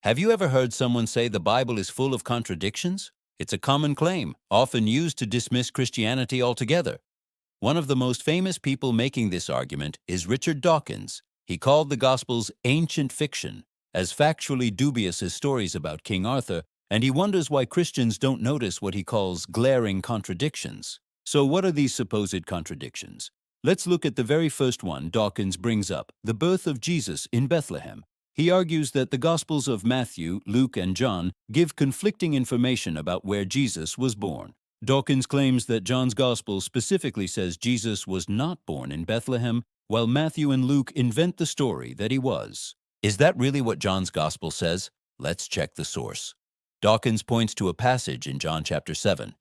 Have you ever heard someone say the Bible is full of contradictions? It's a common claim, often used to dismiss Christianity altogether. One of the most famous people making this argument is Richard Dawkins. He called the Gospels ancient fiction, as factually dubious as stories about King Arthur, and he wonders why Christians don't notice what he calls glaring contradictions. So what are these supposed contradictions? Let's look at the very first one Dawkins brings up, the birth of Jesus in Bethlehem. He argues that the Gospels of Matthew, Luke, and John give conflicting information about where Jesus was born. Dawkins claims that John's Gospel specifically says Jesus was not born in Bethlehem, while Matthew and Luke invent the story that he was. Is that really what John's Gospel says? Let's check the source. Dawkins points to a passage in John chapter 7.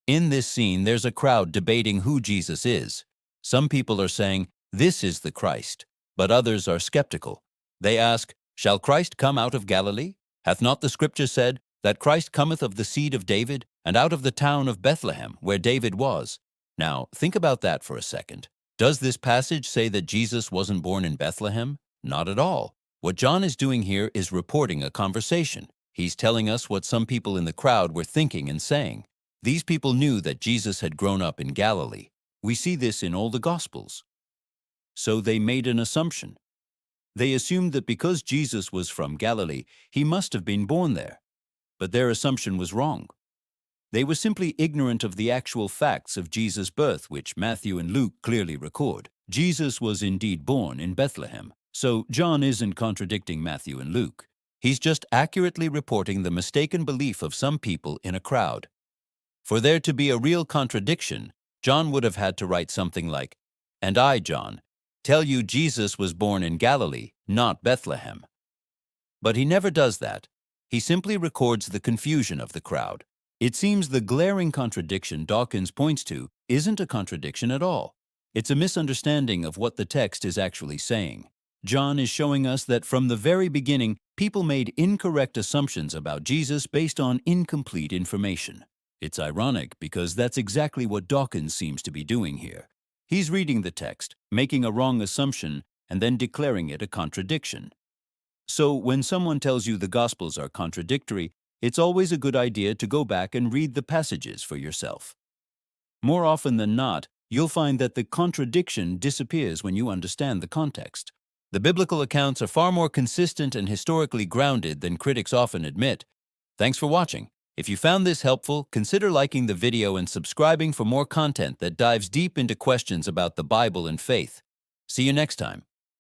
In this scene, there's a crowd debating who Jesus is. Some people are saying, "This is the Christ," but others are skeptical. They ask, "Shall Christ come out of Galilee? Hath not the Scripture said, that Christ cometh of the seed of David, and out of the town of Bethlehem, where David was?" Now, think about that for a second. Does this passage say that Jesus wasn't born in Bethlehem? Not at all. What John is doing here is reporting a conversation. He's telling us what some people in the crowd were thinking and saying. These people knew that Jesus had grown up in Galilee. We see this in all the Gospels. So they made an assumption. They assumed that because Jesus was from Galilee, he must have been born there. But their assumption was wrong. They were simply ignorant of the actual facts of Jesus' birth, which Matthew and Luke clearly record. Jesus was indeed born in Bethlehem. So John isn't contradicting Matthew and Luke. He's just accurately reporting the mistaken belief of some people in a crowd. For there to be a real contradiction, John would have had to write something like, "And I, John, tell you Jesus was born in Galilee, not Bethlehem." But he never does that. He simply records the confusion of the crowd. It seems the glaring contradiction Dawkins points to isn't a contradiction at all. It's a misunderstanding of what the text is actually saying. John is showing us that from the very beginning, people made incorrect assumptions about Jesus based on incomplete information. It's ironic because that's exactly what Dawkins seems to be doing here. He's reading the text, making a wrong assumption, and then declaring it a contradiction. So when someone tells you the Gospels are contradictory, it's always a good idea to go back and read the passages for yourself. More often than not, you'll find that the contradiction disappears when you understand the context. The biblical accounts are far more consistent and historically grounded than critics often admit. Thanks for watching. If you found this helpful, consider liking the video and subscribing for more content that dives deep into questions about the Bible and faith. See you next time.